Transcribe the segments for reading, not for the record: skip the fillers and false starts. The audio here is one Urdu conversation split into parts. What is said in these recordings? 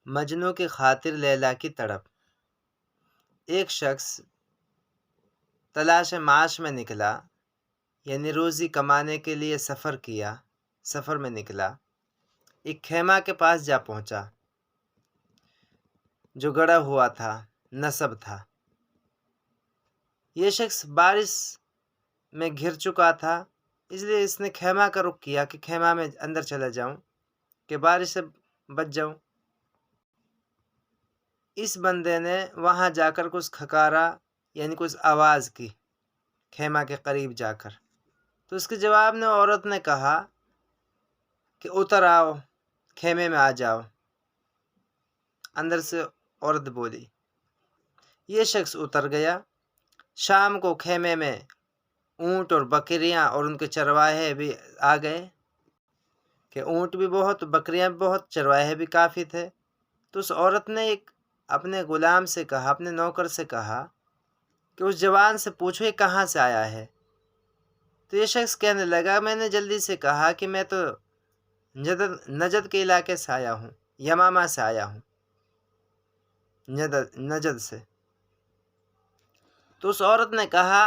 مجنوں کی خاطر لیلا کی تڑپ۔ ایک شخص تلاش معاش میں نکلا، یعنی روزی کمانے کے لیے سفر میں نکلا۔ ایک خیمہ کے پاس جا پہنچا جو گڑا ہوا تھا، نصب تھا۔ یہ شخص بارش میں گھر چکا تھا، اس لیے اس نے خیمہ کا رخ کیا کہ خیمہ میں اندر چلا جاؤں کہ بارش سے بچ جاؤں۔ اس بندے نے وہاں جا کر کچھ کھکارا، یعنی کچھ آواز کی خیمہ کے قریب جا کر۔ تو اس کے جواب میں عورت نے کہا کہ اتر آؤ، خیمے میں آ جاؤ۔ اندر سے عورت بولی۔ یہ شخص اتر گیا۔ شام کو خیمے میں اونٹ اور بکریاں اور ان کے چرواہے بھی آ گئے کہ اونٹ بھی بہت، بکریاں بھی بہت، چرواہے بھی کافی تھے۔ تو اس عورت نے اپنے غلام سے کہا، اپنے نوکر سے کہا کہ اس جوان سے پوچھو یہ کہاں سے آیا ہے۔ تو یہ شخص کہنے لگا میں نے جلدی سے کہا کہ میں تو نجد کے علاقے سے آیا ہوں، یمامہ سے آیا ہوں، نجد سے۔ تو اس عورت نے کہا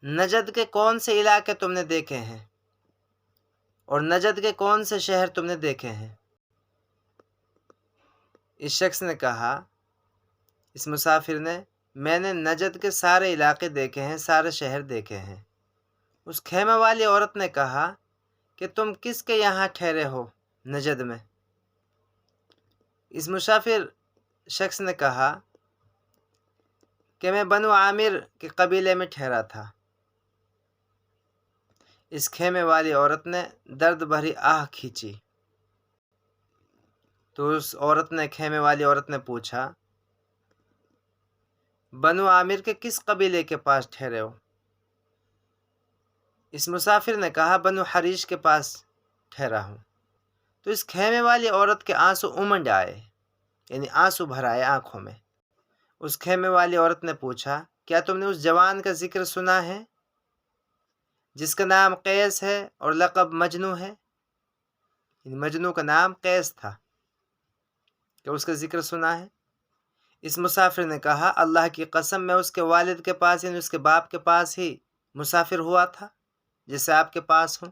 نجد کے کون سے علاقے تم نے دیکھے ہیں اور نجد کے کون سے شہر تم نے دیکھے ہیں؟ اس شخص نے کہا، اس مسافر نے، میں نے نجد کے سارے علاقے دیکھے ہیں، سارے شہر دیکھے ہیں۔ اس خیمہ والی عورت نے کہا کہ تم کس کے یہاں ٹھہرے ہو نجد میں؟ اس مسافر شخص نے کہا کہ میں بنو عامر کے قبیلے میں ٹھہرا تھا۔ اس خیمے والی عورت نے درد بھری آہ کھینچی۔ تو اس خیمے والی عورت نے پوچھا بنو عامر کے کس قبیلے کے پاس ٹھہرے ہو؟ اس مسافر نے کہا بنو حریش کے پاس ٹھہرا ہوں۔ تو اس خیمے والی عورت کے آنسو امنڈ آئے، یعنی آنسو بھر آئے آنکھوں میں۔ اس خیمے والی عورت نے پوچھا کیا تم نے اس جوان کا ذکر سنا ہے جس کا نام قیس ہے اور لقب مجنوں ہے؟ مجنوں کا نام قیس تھا، کہ اس کا ذکر سنا ہے؟ اس مسافر نے کہا اللہ کی قسم میں اس کے والد کے پاس، یعنی اس کے باپ کے پاس ہی مسافر ہوا تھا جیسے آپ کے پاس ہوں،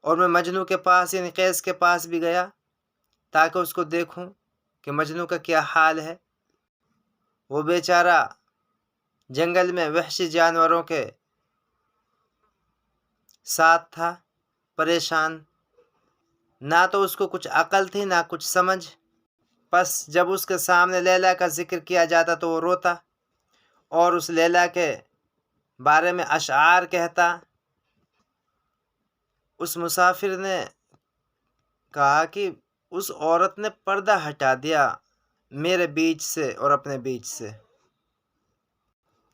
اور میں مجنوں کے پاس یعنی قیس کے پاس بھی گیا تاکہ اس کو دیکھوں کہ مجنوں کا کیا حال ہے۔ وہ بیچارہ جنگل میں وحشی جانوروں کے ساتھ تھا، پریشان، نہ تو اس کو کچھ عقل تھی نہ کچھ سمجھ۔ پس جب اس کے سامنے لیلا کا ذکر کیا جاتا تو وہ روتا اور اس لیلا کے بارے میں اشعار کہتا۔ اس مسافر نے کہا کہ اس عورت نے پردہ ہٹا دیا میرے بیچ سے اور اپنے بیچ سے،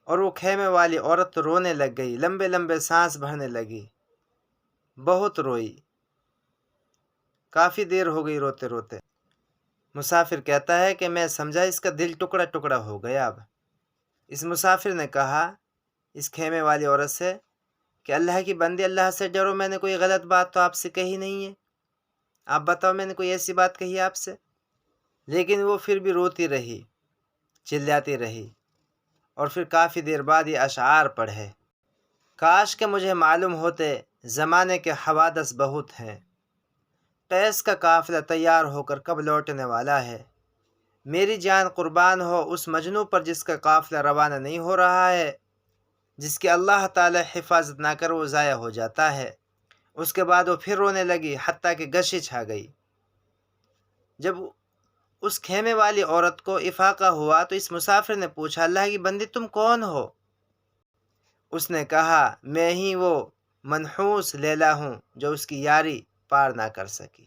اور وہ خیمے والی عورت رونے لگ گئی، لمبے لمبے سانس بھرنے لگی، بہت روئی، کافی دیر ہو گئی روتے روتے۔ مسافر کہتا ہے کہ میں سمجھا اس کا دل ٹکڑا ٹکڑا ہو گیا۔ اب اس مسافر نے کہا اس خیمے والی عورت سے کہ اللہ کی بندی، اللہ سے ڈرو، میں نے کوئی غلط بات تو آپ سے کہی نہیں ہے، آپ بتاؤ میں نے کوئی ایسی بات کہی آپ سے؟ لیکن وہ پھر بھی روتی رہی، چلاتی رہی، اور پھر کافی دیر بعد یہ اشعار پڑھے۔ کاش کہ مجھے معلوم ہوتے زمانے کے حوادث بہت ہیں، قیس کا قافلہ تیار ہو کر کب لوٹنے والا ہے، میری جان قربان ہو اس مجنوں پر جس کا قافلہ روانہ نہیں ہو رہا ہے، جس کی اللہ تعالی حفاظت نہ کر وہ ضائع ہو جاتا ہے۔ اس کے بعد وہ پھر رونے لگی حتیٰ کہ غشی چھا گئی۔ جب اس خیمے والی عورت کو افاقہ ہوا تو اس مسافر نے پوچھا اللہ کی بندی تم کون ہو؟ اس نے کہا میں ہی وہ منحوس لیلا ہوں جو اس کی یاری پار نہ کر سکی۔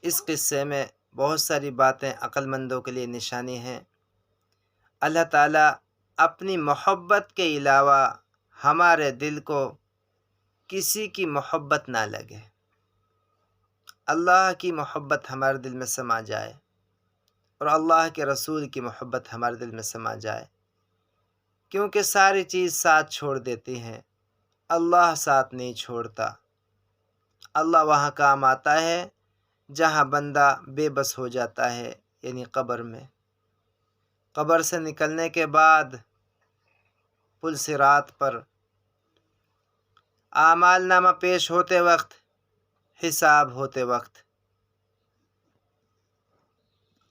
اس قصے میں بہت ساری باتیں عقل مندوں کے لیے نشانی ہیں۔ اللہ تعالیٰ اپنی محبت کے علاوہ ہمارے دل کو کسی کی محبت نہ لگے، اللہ کی محبت ہمارے دل میں سما جائے اور اللہ کے رسول کی محبت ہمارے دل میں سما جائے، کیونکہ ساری چیز ساتھ چھوڑ دیتی ہیں، اللہ ساتھ نہیں چھوڑتا۔ اللہ وہاں کام آتا ہے جہاں بندہ بے بس ہو جاتا ہے، یعنی قبر میں۔ قبر سے نکلنے کے بعد پل صراط پر اعمال نامہ پیش ہوتے وقت، حساب ہوتے وقت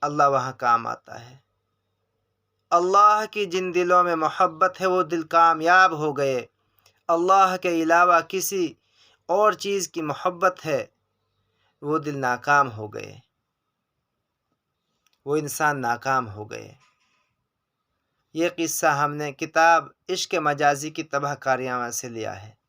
اللہ وہاں کام آتا ہے۔ اللہ کی جن دلوں میں محبت ہے وہ دل کامیاب ہو گئے۔ اللہ کے علاوہ کسی اور چیز کی محبت ہے، وہ دل ناکام ہو گئے، وہ انسان ناکام ہو گئے۔ یہ قصہ ہم نے کتاب عشق مجازی کی تباہ کاریوں سے لیا ہے۔